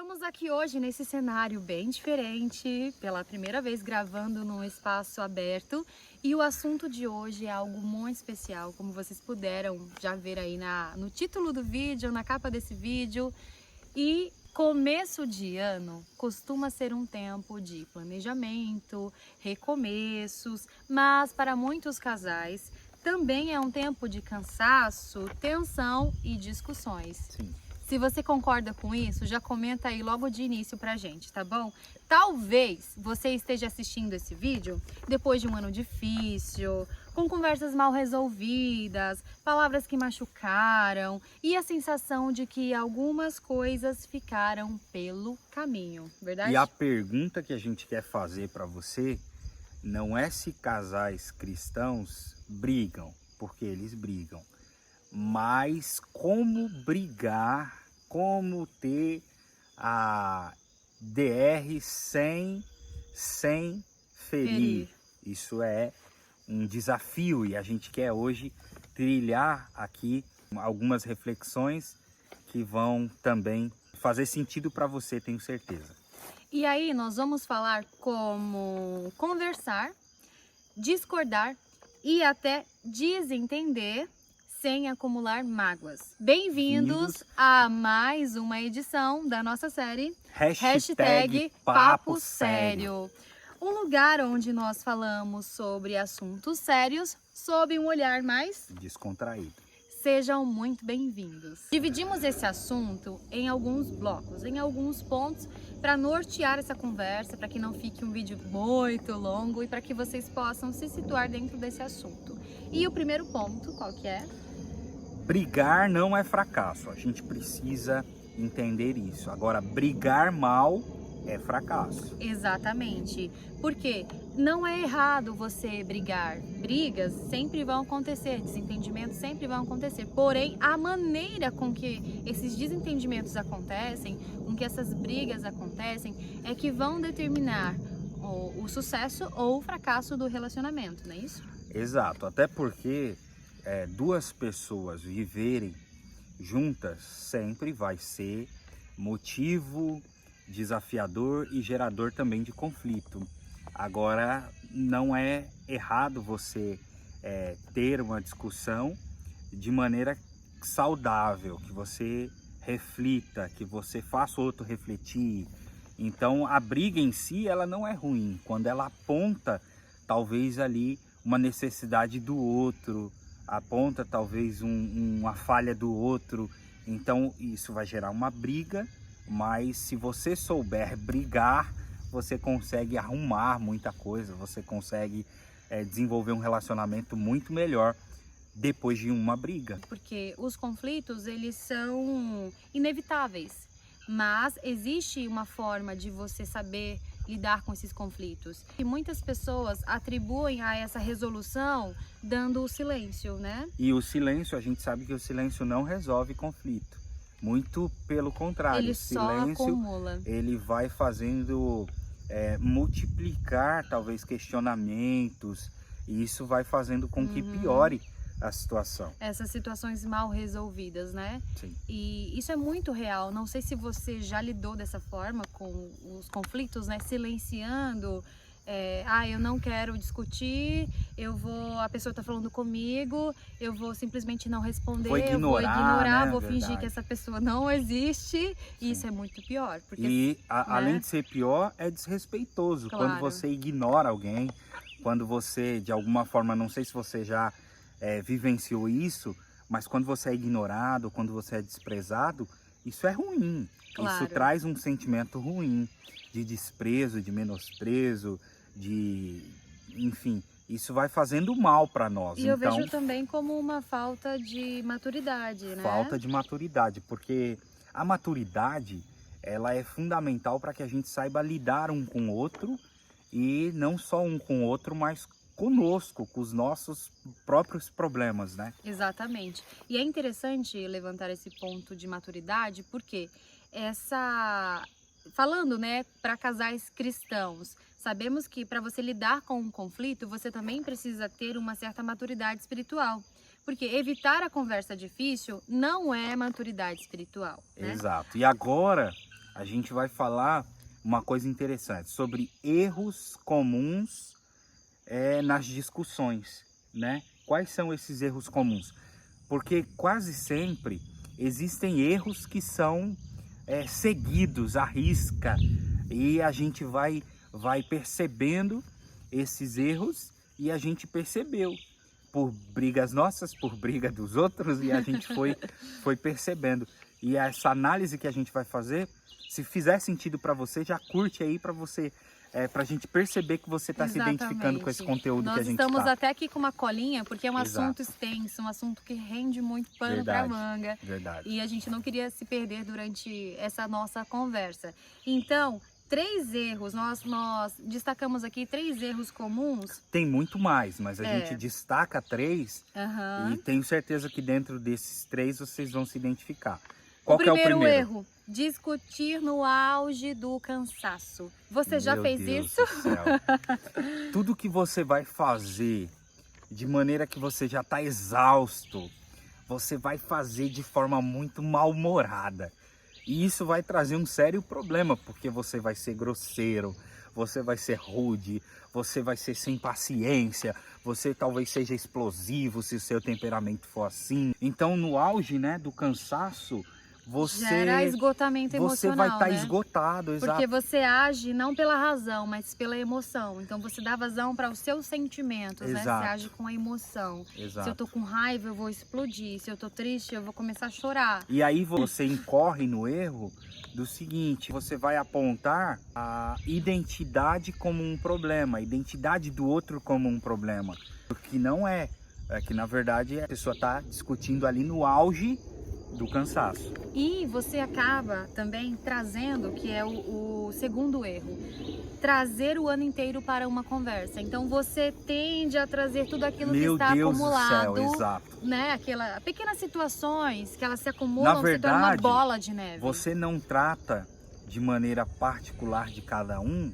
Estamos aqui hoje nesse cenário bem diferente, pela primeira vez gravando num espaço aberto, e o assunto de hoje é algo muito especial, como vocês puderam já ver aí no título do vídeo, na capa desse vídeo. E começo de ano costuma ser um tempo de planejamento, recomeços, mas para muitos casais também é um tempo de cansaço, tensão e discussões. Sim. Se você concorda com isso, já comenta aí logo de início pra gente, tá bom? Talvez você esteja assistindo esse vídeo depois de um ano difícil, com conversas mal resolvidas, palavras que machucaram e a sensação de que algumas coisas ficaram pelo caminho, verdade? E a pergunta que a gente quer fazer para você não é se casais cristãos brigam, porque eles brigam, mas como brigar, como ter a DR sem ferir. Isso é um desafio e a gente quer hoje trilhar aqui algumas reflexões que vão também fazer sentido para você, tenho certeza. E aí nós vamos falar como conversar, discordar e até desentender sem acumular mágoas. Bem-vindos a mais uma edição da nossa série Hashtag Papo Sério. Um lugar onde nós falamos sobre assuntos sérios sob um olhar mais descontraído. Sejam muito bem-vindos. Dividimos esse assunto em alguns blocos, em alguns pontos, para nortear essa conversa, para que não fique um vídeo muito longo e para que vocês possam se situar dentro desse assunto. E o primeiro ponto, qual que é? Brigar não é fracasso, a gente precisa entender isso. Agora, brigar mal é fracasso. Exatamente, porque não é errado você brigar. Brigas sempre vão acontecer, desentendimentos sempre vão acontecer. Porém, a maneira com que esses desentendimentos acontecem, com que essas brigas acontecem, é que vão determinar o sucesso ou o fracasso do relacionamento, não é isso? Exato, até porque duas pessoas viverem juntas sempre vai ser motivo desafiador e gerador também de conflito. Agora, não é errado você ter uma discussão de maneira saudável, que você reflita, que você faça o outro refletir. Então, a briga em si, ela não é ruim, quando ela aponta talvez ali uma necessidade do outro, aponta talvez uma falha do outro, então isso vai gerar uma briga, mas se você souber brigar, você consegue arrumar muita coisa, você consegue desenvolver um relacionamento muito melhor depois de uma briga. Porque os conflitos, eles são inevitáveis, mas existe uma forma de você saber lidar com esses conflitos. E muitas pessoas atribuem a essa resolução dando o silêncio, né? E o silêncio, a gente sabe que o silêncio não resolve conflito. Muito pelo contrário, Ele o silêncio só acumula. Ele vai fazendo multiplicar talvez questionamentos, e isso vai fazendo com que piore a situação. Essas situações mal resolvidas, né? Sim. E isso é muito real. Não sei se você já lidou dessa forma com os conflitos, né? Silenciando. Eu não quero discutir, a pessoa tá falando comigo, eu vou simplesmente não responder, Vou ignorar, né? vou fingir que essa pessoa não existe. Sim. E isso é muito pior. Porque, E além de ser pior, é desrespeitoso. Claro. Quando você ignora alguém, quando você, de alguma forma, não sei se você já vivenciou isso, mas quando você é ignorado, quando você é desprezado, isso é ruim. Claro. Isso traz um sentimento ruim de desprezo, de menosprezo, enfim, isso vai fazendo mal para nós. E eu vejo também como uma falta de maturidade, né? Falta de maturidade, porque a maturidade, ela é fundamental para que a gente saiba lidar um com o outro, e não só um com o outro, mas conosco, com os nossos próprios problemas, né? Exatamente. E é interessante levantar esse ponto de maturidade, porque falando, né, para casais cristãos, sabemos que para você lidar com um conflito, você também precisa ter uma certa maturidade espiritual. Porque evitar a conversa difícil não é maturidade espiritual, né? Exato. E agora, a gente vai falar uma coisa interessante sobre erros comuns nas discussões, né? Quais são esses erros comuns? Porque quase sempre existem erros que são seguidos à risca e a gente vai percebendo esses erros e a gente percebeu por brigas nossas, por briga dos outros, e a gente foi percebendo. E essa análise que a gente vai fazer, se fizer sentido para você, já curte aí para você, para a gente perceber que você está se identificando com esse conteúdo que a gente está. Nós estamos até aqui com uma colinha, porque é um Exato. assunto extenso, um assunto que rende muito pano para manga. Verdade. E a gente não queria se perder durante essa nossa conversa. Então, 3 erros, nós destacamos aqui 3 erros comuns. Tem muito mais, mas a gente destaca 3 e tenho certeza que dentro desses 3 vocês vão se identificar. Qual que é o primeiro erro? Discutir no auge do cansaço. Você já fez isso? Meu Deus do céu. Tudo que você vai fazer de maneira que você já está exausto, você vai fazer de forma muito mal-humorada. E isso vai trazer um sério problema, porque você vai ser grosseiro, você vai ser rude, você vai ser sem paciência, você talvez seja explosivo se o seu temperamento for assim. Então, no auge, né, do cansaço, gera esgotamento emocional, vai estar esgotado, exato. Porque você age não pela razão, mas pela emoção. Então você dá vazão para os seus sentimentos, né? Você age com a emoção. Exato. Se eu tô com raiva, eu vou explodir. Se eu tô triste, eu vou começar a chorar. E aí você incorre no erro do seguinte: você vai apontar a identidade como um problema, a identidade do outro como um problema. O que não é. É que na verdade a pessoa está discutindo ali no auge do cansaço. E você acaba também trazendo, que é o segundo erro, trazer o ano inteiro para uma conversa. Então você tende a trazer tudo aquilo que está acumulado, do céu, exato. Né? Pequenas situações que elas se acumulam, na verdade, se tornam uma bola de neve. Você não trata de maneira particular de cada um,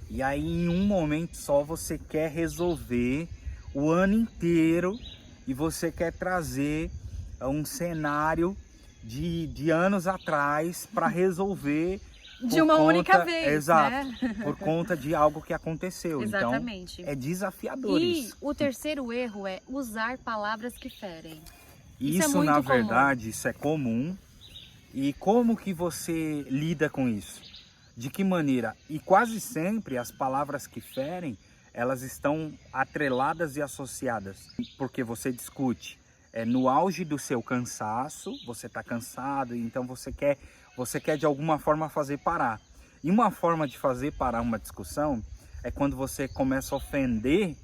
e aí em um momento só você quer resolver o ano inteiro e você quer trazer um cenário de anos atrás para resolver de uma única vez, exato, né? Por conta de algo que aconteceu. Exatamente. Então, é desafiador isso. E o terceiro erro é usar palavras que ferem. Isso na verdade, isso é comum. E como que você lida com isso? De que maneira? E quase sempre as palavras que ferem, elas estão atreladas e associadas. Porque você discute no auge do seu cansaço, você está cansado, então você quer de alguma forma fazer parar. E uma forma de fazer parar uma discussão é quando você começa a ofender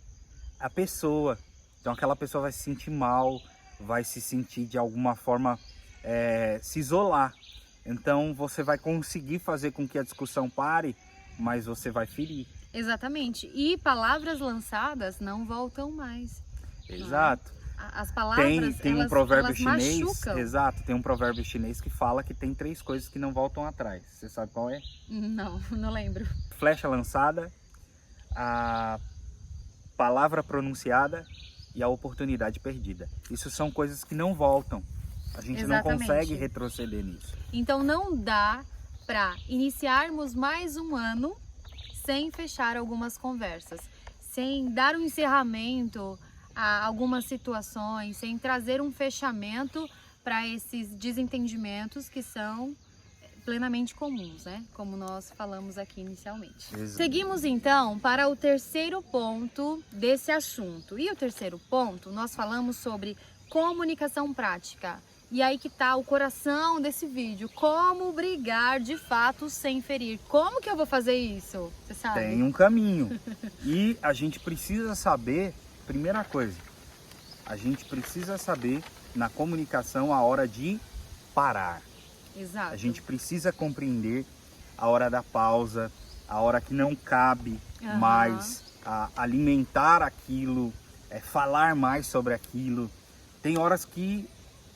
a pessoa. Então aquela pessoa vai se sentir mal, vai se sentir de alguma forma se isolar. Então você vai conseguir fazer com que a discussão pare, mas você vai ferir. Exatamente. E palavras lançadas não voltam mais. Exato. As palavras, tem um provérbio chinês, machucam. exato, tem um provérbio chinês que fala que tem 3 coisas que não voltam atrás. Você sabe qual é? Não lembro. Flecha lançada, a palavra pronunciada e a oportunidade perdida. Isso são coisas que não voltam. A gente não consegue retroceder nisso. Então não dá para iniciarmos mais um ano sem fechar algumas conversas, sem dar um encerramento a algumas situações, sem trazer um fechamento para esses desentendimentos que são plenamente comuns, né? Como nós falamos aqui inicialmente. Exato. Seguimos então para o terceiro ponto desse assunto. E o terceiro ponto, nós falamos sobre comunicação prática. E aí que tá o coração desse vídeo. Como brigar de fato sem ferir. Como que eu vou fazer isso? Você sabe? Tem um caminho. E a gente precisa saber, primeira coisa, a gente precisa saber na comunicação a hora de parar. Exato. A gente precisa compreender a hora da pausa, a hora que não cabe mais alimentar aquilo, falar mais sobre aquilo. Tem horas que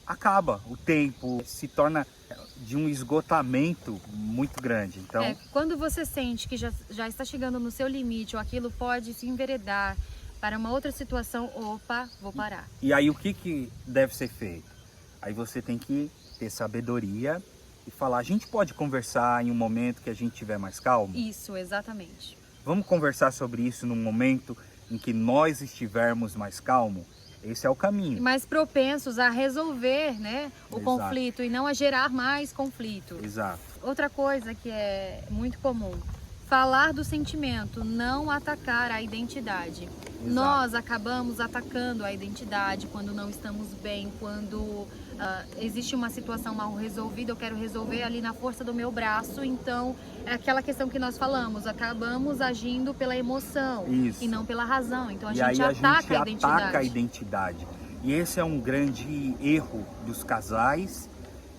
acaba o tempo, se torna de um esgotamento muito grande. Então, quando você sente que já está chegando no seu limite, ou aquilo pode se enveredar para uma outra situação, opa, vou parar. E aí o que deve ser feito? Aí você tem que ter sabedoria e falar, a gente pode conversar em um momento que a gente tiver mais calmo? Isso, exatamente. Vamos conversar sobre isso num momento em que nós estivermos mais calmos? Esse é o caminho. Mais propensos a resolver, né, o Exato. conflito e não a gerar mais conflito. Exato. Outra coisa que é muito comum, falar do sentimento, não atacar a identidade. Exato. Nós acabamos atacando a identidade quando não estamos bem, quando existe uma situação mal resolvida, eu quero resolver ali na força do meu braço, então é aquela questão que nós falamos, acabamos agindo pela emoção. Isso. E não pela razão, então a E gente aí ataca a identidade. ataca a identidade. E esse é um grande erro dos casais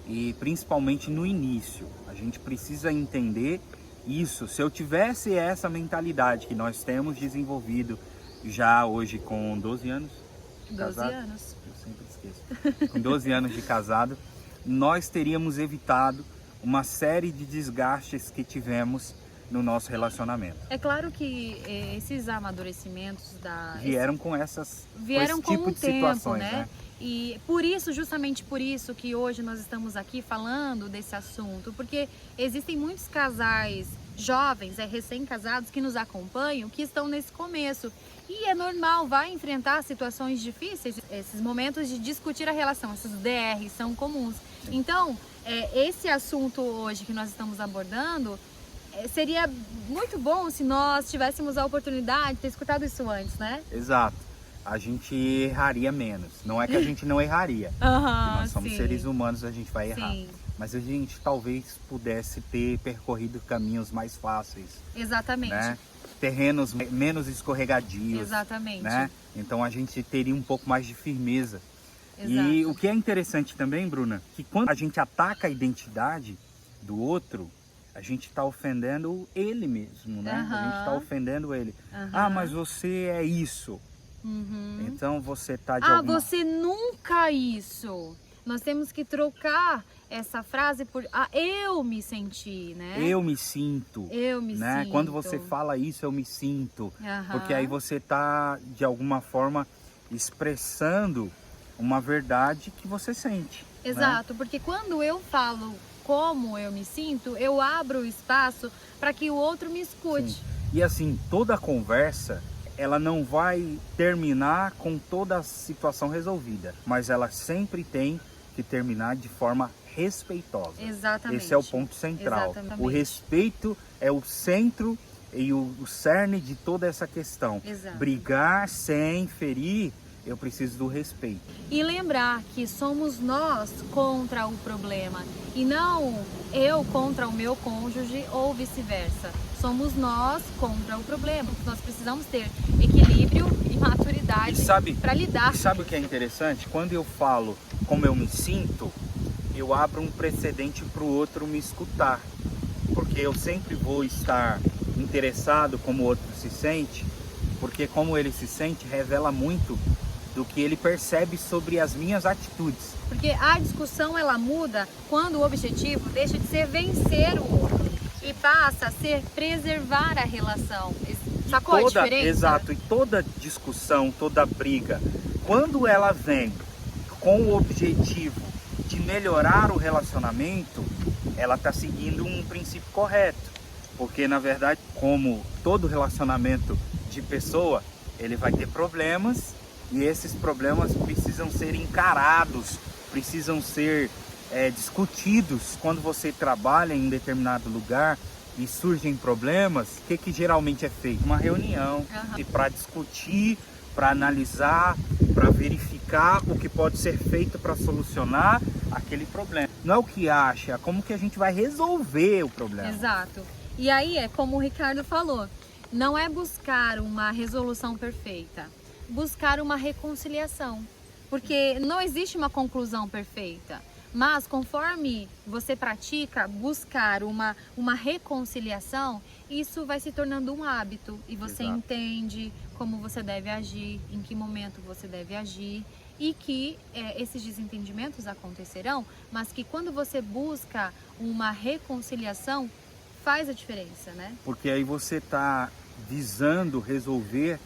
e principalmente no início. A gente precisa entender isso. Se eu tivesse essa mentalidade que nós temos desenvolvido já hoje com 12 anos de 12 casado, anos. eu sempre esqueço, com 12 anos de casado, nós teríamos evitado uma série de desgastes que tivemos no nosso relacionamento. É claro que esses amadurecimentos Vieram com essas vieram com esse com tipo o de tempo, situações, né? E por isso, justamente por isso que hoje nós estamos aqui falando desse assunto, porque existem muitos casais jovens, recém-casados que nos acompanham, que estão nesse começo. E é normal, vai enfrentar situações difíceis, esses momentos de discutir a relação, esses DRs são comuns. Então, esse assunto hoje que nós estamos abordando, seria muito bom se nós tivéssemos a oportunidade de ter escutado isso antes, né? Exato. A gente erraria menos. Não é que a gente não erraria. Nós somos sim. seres humanos, a gente vai errar. Sim. Mas a gente talvez pudesse ter percorrido caminhos mais fáceis. Exatamente. Né? Terrenos menos escorregadios. Exatamente. Né? Então a gente teria um pouco mais de firmeza. Exato. E o que é interessante também, Bruna, que quando a gente ataca a identidade do outro, a gente está ofendendo ele mesmo, né? A gente está ofendendo ele. Ah, mas você é isso. Então você está de alguma... você nunca isso. Nós temos que trocar essa frase por eu me senti, né? Eu me sinto. Eu me né? sinto. Quando você fala isso, eu me sinto. Porque aí você está, de alguma forma, expressando uma verdade que você sente. Exato, né? porque quando eu falo como eu me sinto, eu abro o espaço para que o outro me escute. Sim. E assim, toda conversa, ela não vai terminar com toda a situação resolvida, mas ela sempre tem que terminar de forma respeitosa. Exatamente. Esse é o ponto central. Exatamente. O respeito é o centro e o cerne de toda essa questão. Exato. Brigar sem ferir, eu preciso do respeito. E lembrar que somos nós contra o problema e não eu contra o meu cônjuge ou vice-versa. Somos nós contra o problema. Nós precisamos ter equilíbrio e maturidade para lidar. E sabe o que é interessante? Quando eu falo como eu me sinto, eu abro um precedente para o outro me escutar. Porque eu sempre vou estar interessado como o outro se sente, porque como ele se sente revela muito do que ele percebe sobre as minhas atitudes. Porque a discussão ela muda quando o objetivo deixa de ser vencer o outro e passa a ser preservar a relação. Sacou a diferença? Exato, e toda discussão, toda briga, quando ela vem com o objetivo de melhorar o relacionamento, ela está seguindo um princípio correto. Porque na verdade, como todo relacionamento de pessoa, ele vai ter problemas. E esses problemas precisam ser encarados, precisam ser discutidos. Quando você trabalha em um determinado lugar e surgem problemas, o que geralmente é feito? Uma reunião para discutir, para analisar, para verificar o que pode ser feito para solucionar aquele problema. Não é o que acha, é como que a gente vai resolver o problema. Exato. E aí é como o Ricardo falou, não é buscar uma resolução perfeita. Buscar uma reconciliação, porque não existe uma conclusão perfeita, mas conforme você pratica buscar uma reconciliação, isso vai se tornando um hábito e você entende como você deve agir, em que momento você deve agir e que esses desentendimentos acontecerão, mas que quando você busca uma reconciliação faz a diferença, né? Porque aí você está visando resolver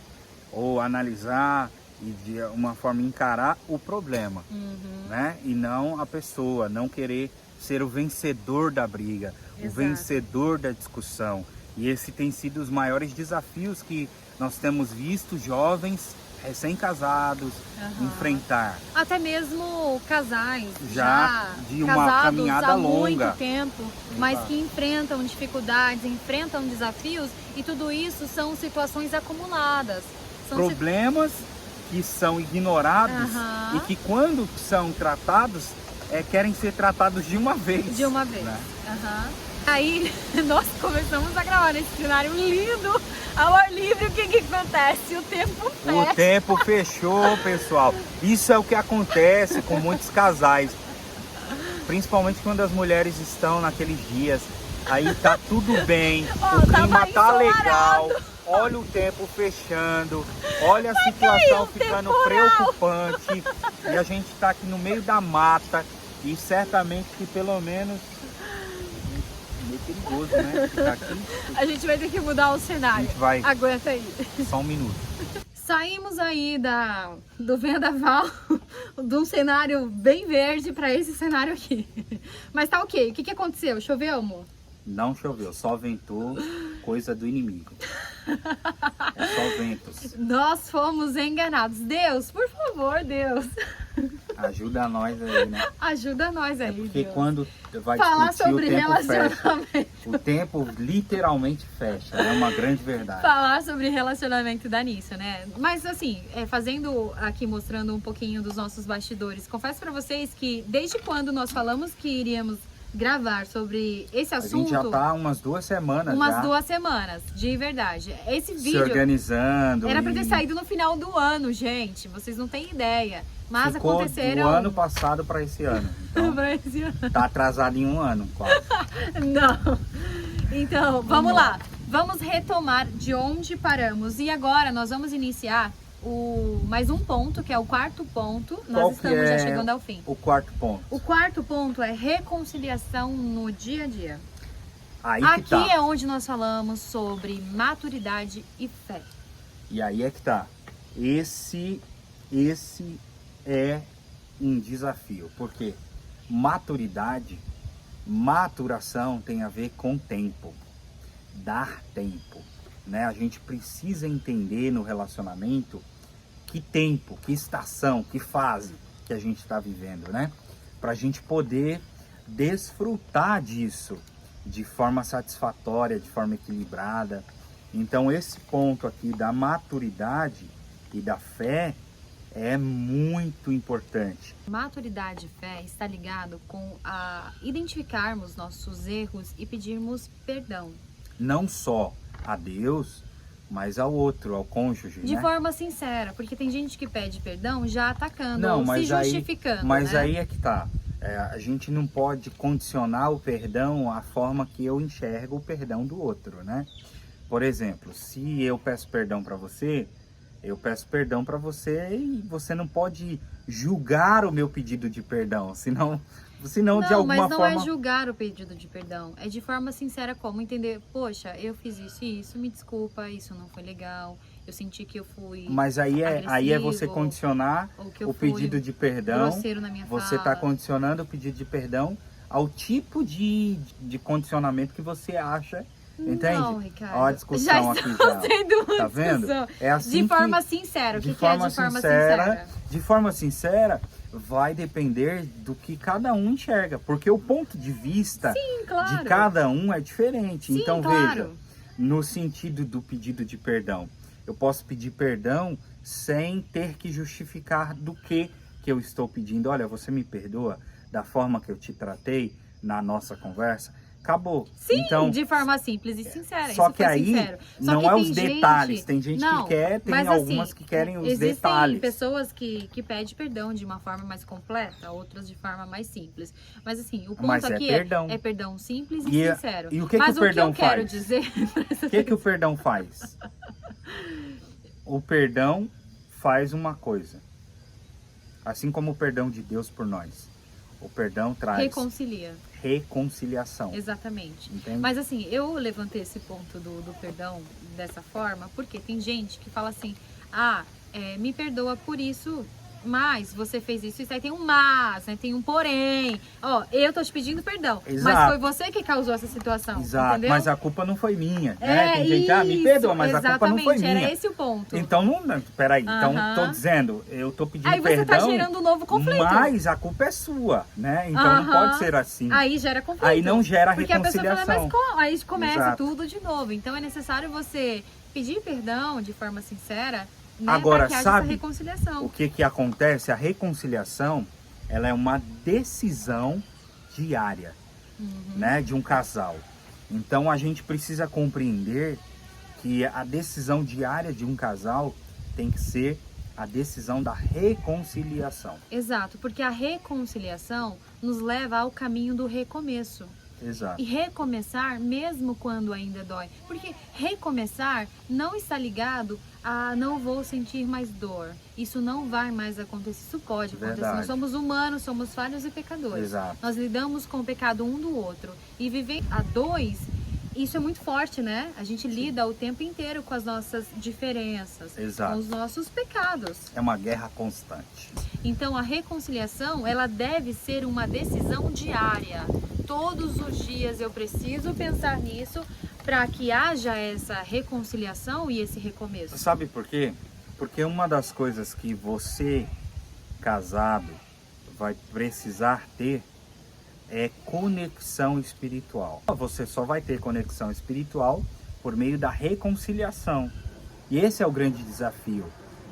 ou analisar e de uma forma encarar o problema, né? E não a pessoa, não querer ser o vencedor da briga, o Exato. vencedor da discussão. E esse tem sido os maiores desafios que nós temos visto jovens recém-casados enfrentar. Até mesmo casais Já de uma casados caminhada há longa. muito tempo, mas que enfrentam dificuldades, enfrentam desafios, e tudo isso são situações acumuladas. São Problemas que são ignorados Aham. e que quando são tratados, querem ser tratados de uma vez. De uma vez. Né? Aham. Aí nós começamos a gravar nesse cenário lindo, ao ar livre. O que que acontece? O tempo fecha. O tempo fechou, pessoal. Isso é o que acontece com muitos casais. Principalmente quando as mulheres estão naqueles dias. Aí tá tudo bem, o clima tá legal. Olha o tempo fechando. Olha a situação ficando preocupante. E a gente tá aqui no meio da mata. E certamente que pelo menos... meio perigoso, né? Ficar aqui. A gente vai ter que mudar o cenário. A gente vai. Aguenta aí. Só um minuto. Saímos aí do vendaval, de um cenário bem verde para esse cenário aqui. Mas tá ok. O que que aconteceu? Choveu, amor? Não choveu, só ventou, coisa do inimigo. É só ventos. Nós fomos enganados. Deus, por favor, Deus, Ajuda nós aí, né? ajuda nós aí, Porque Deus. quando vai Falar discutir, sobre o tempo fecha. relacionamento. O tempo literalmente fecha, é uma grande verdade. Falar sobre relacionamento dá nisso, né? Mas assim, fazendo aqui, mostrando um pouquinho dos nossos bastidores, confesso pra vocês que desde quando nós falamos que iríamos gravar sobre esse A assunto, gente já tá umas 2 semanas umas já 2 semanas, de verdade. Esse se vídeo organizando. era pra ter e saído no final do ano, gente. Vocês não têm ideia. Mas ficou aconteceram... do ano passado para esse ano. Então, Pra esse ano. tá atrasado em 1 ano, quase. Não. Então, vamos lá. Vamos retomar de onde paramos. E agora nós vamos iniciar mais um ponto, que é o 4º ponto. Qual Nós que estamos já é chegando ao fim. O 4º ponto. O 4º ponto é reconciliação no dia a dia. Aí que Aqui tá. é onde nós falamos sobre maturidade e fé. E aí é que tá. Esse é um desafio, porque maturação tem a ver com tempo, dar tempo, né? A gente precisa entender no relacionamento que tempo, que estação, que fase que a gente está vivendo, né? Para a gente poder desfrutar disso de forma satisfatória, de forma equilibrada. Então esse ponto aqui da maturidade e da fé é muito importante. Maturidade e fé está ligado com identificarmos nossos erros e pedirmos perdão. Não só a Deus, mas ao outro, ao cônjuge, De né? forma sincera, porque tem gente que pede perdão já atacando, Não, ou se mas aí- justificando. Mas né? aí é que tá. A gente não pode condicionar o perdão à forma que eu enxergo o perdão do outro, né? Por exemplo, se eu peço perdão para você, eu peço perdão para você e você não pode julgar o meu pedido de perdão, senão Não, de alguma mas não forma... é julgar o pedido de perdão. É de forma sincera como entender, poxa, eu fiz isso e isso, me desculpa, isso não foi legal. Eu senti que eu fui Mas aí é você agressivo, condicionar ou que eu o fui pedido de perdão. grosseiro na minha Você está fala. condicionando o pedido de perdão ao tipo de condicionamento que você acha, entende? Não, Ricardo. Ó a discussão aqui já. Sendo uma Tá vendo? discussão. É assim De forma que, sincera. O de que forma é de forma sincera, sincera? de forma sincera, vai depender do que cada um enxerga, porque o ponto de vista Sim, claro. de cada um é diferente. Sim, Então claro. veja, no sentido do pedido de perdão, eu posso pedir perdão sem ter que justificar do que eu estou pedindo. Olha, você me perdoa da forma que eu te tratei na nossa conversa? Acabou. Sim, Então, de forma simples e sincera. só isso que foi aí sincero. Só não que é tem os detalhes. Tem gente Não, que quer, tem mas algumas assim, que querem os existem detalhes. pessoas que pedem perdão de uma forma mais completa, outras de forma mais simples. Mas assim, o ponto Mas é aqui perdão. é perdão simples e, E sincero. e o que Mas que o perdão eu quero faz? dizer... O que o perdão faz? O perdão faz uma coisa. Assim como o perdão de Deus por nós. O perdão traz Reconcilia. reconciliação. Exatamente. Entende? Mas assim, eu levantei esse ponto do perdão dessa forma, porque tem gente que fala assim, me perdoa por isso mas você fez isso aí tem um mas, né? Tem um porém. Ó, eu tô te pedindo perdão, mas Exato. foi você que causou essa situação, Exato, entendeu? mas a culpa não foi minha, né? Tem gente, isso, me perdoa, mas a culpa não foi exatamente, minha. era esse o ponto. Então, peraí, então Aham. tô dizendo, eu tô pedindo Aí você perdão, tá gerando um novo conflito. mas a culpa é sua, né? Então não Aham. pode ser assim. Aí gera conflito. Aí não gera porque a pessoa fala, reconciliação. mas aí começa Exato. tudo de novo. Então é necessário você pedir perdão de forma sincera, né, Agora, para que haja sabe essa reconciliação. O que acontece? A reconciliação, ela é uma decisão diária, né, de um casal. Então a gente precisa compreender que a decisão diária de um casal tem que ser a decisão da reconciliação. Exato, porque a reconciliação nos leva ao caminho do recomeço. Exato. E recomeçar mesmo quando ainda dói. Porque recomeçar não está ligado a não vou sentir mais dor. Isso não vai mais acontecer. Isso pode acontecer. Verdade. Nós somos humanos, somos falhos e pecadores. Exato. Nós lidamos com o pecado um do outro. E viver a dois, isso é muito forte, né? A gente lida o tempo inteiro com as nossas diferenças, Exato. com os nossos pecados. É uma guerra constante. Então a reconciliação, ela deve ser uma decisão diária. Todos os dias eu preciso pensar nisso para que haja essa reconciliação e esse recomeço. Sabe por quê? Porque uma das coisas que você, casado, vai precisar ter é conexão espiritual. Você só vai ter conexão espiritual por meio da reconciliação. E esse é o grande desafio.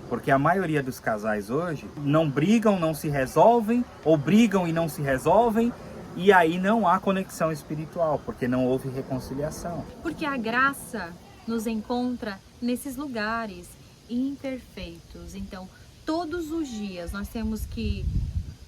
Porque a maioria dos casais hoje não brigam, não se resolvem, ou brigam e não se resolvem, e aí não há conexão espiritual, porque não houve reconciliação. Porque a graça nos encontra nesses lugares imperfeitos. Então, todos os dias nós temos que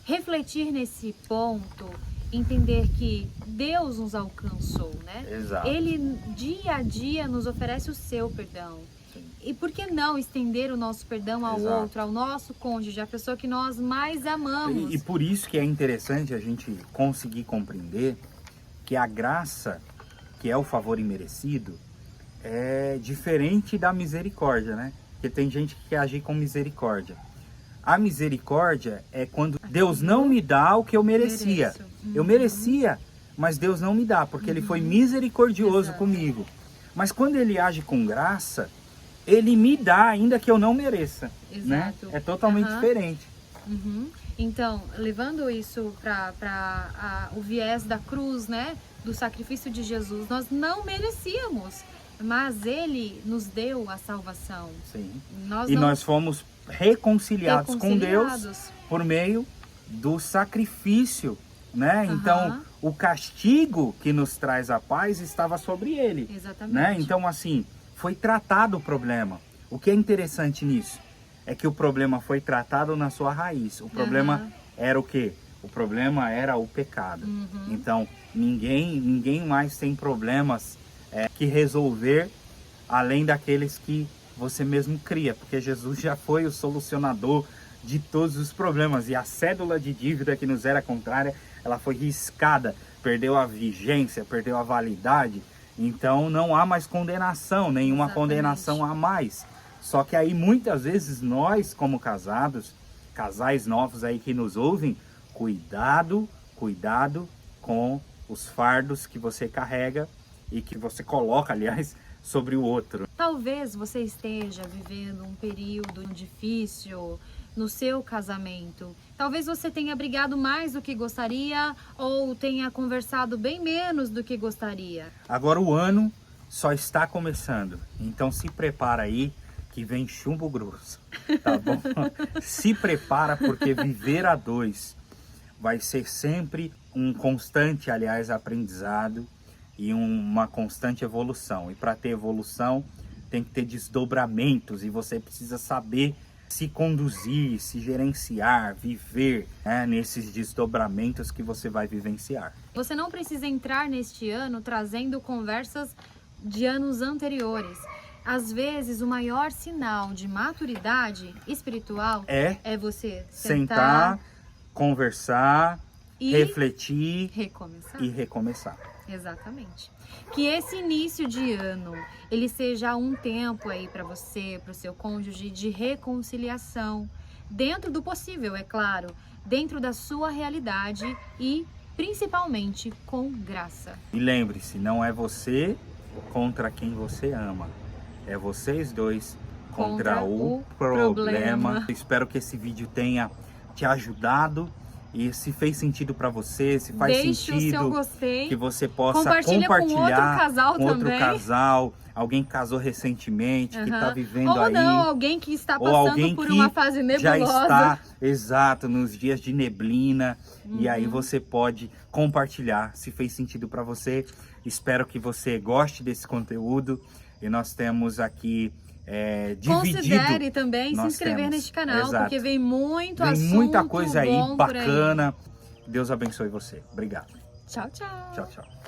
refletir nesse ponto, entender que Deus nos alcançou, né? Exato. Ele dia a dia nos oferece o seu perdão. Sim. E por que não estender o nosso perdão ao Exato. outro, ao nosso cônjuge, à pessoa que nós mais amamos? E por isso que é interessante a gente conseguir compreender que a graça, que é o favor imerecido, é diferente da misericórdia, né? Porque tem gente que quer agir com misericórdia. A misericórdia é quando Deus não me dá o que eu merecia. Eu merecia, mas Deus não me dá, porque Ele foi misericordioso Exato. comigo. Mas quando Ele age com graça, Ele me dá ainda que eu não mereça. Né? Exato. É totalmente Aham. diferente. Então, levando isso para o viés da cruz, né? Do sacrifício de Jesus, nós não merecíamos, mas Ele nos deu a salvação. Sim. Nós E não nós fomos reconciliados com Deus reconciliados. por meio do sacrifício, né? Aham. Então, o castigo que nos traz a paz estava sobre ele, Exatamente. né? Então, assim, foi tratado o problema. O que é interessante nisso é que o problema foi tratado na sua raiz. O problema era o quê? O problema era o pecado. Então, ninguém mais tem problemas que resolver além daqueles que você mesmo cria, porque Jesus já foi o solucionador de todos os problemas, e a cédula de dívida que nos era contrária, ela foi riscada, perdeu a vigência, perdeu a validade, então não há mais condenação, nenhuma Exatamente. condenação a mais. Só que aí muitas vezes nós, como casados, casais novos aí que nos ouvem, cuidado com os fardos que você carrega e que você coloca, aliás, sobre o outro. Talvez você esteja vivendo um período difícil no seu casamento. Talvez você tenha brigado mais do que gostaria ou tenha conversado bem menos do que gostaria. Agora o ano só está começando, então se prepara aí que vem chumbo grosso, tá bom? Se prepara, porque viver a dois vai ser sempre um constante, aliás, aprendizado e uma constante evolução. E para ter evolução tem que ter desdobramentos, e você precisa saber se conduzir, se gerenciar, viver, né, nesses desdobramentos que você vai vivenciar. Você não precisa entrar neste ano trazendo conversas de anos anteriores. Às vezes, o maior sinal de maturidade espiritual é você sentar, conversar, e refletir recomeçar. e recomeçar. Exatamente. Que esse início de ano, ele seja um tempo aí para você, para o seu cônjuge, de reconciliação, dentro do possível, é claro, dentro da sua realidade e principalmente com graça. E lembre-se, não é você contra quem você ama, é vocês dois contra o problema. Espero que esse vídeo tenha te ajudado e se fez sentido para você, se faz Deixe o seu sentido gostei. que você possa Compartilha com outro casal alguém que casou recentemente, que está vivendo ou aí. não, alguém que está passando por uma fase nebulosa. Já está, exato, nos dias de neblina. E aí você pode compartilhar se fez sentido para você. Espero que você goste desse conteúdo. E nós temos aqui dividido. Considere também se inscrever neste canal, exato, porque vem muito assunto muita coisa aí bom bacana. Deus abençoe você. Obrigado. Tchau, tchau. Tchau, tchau.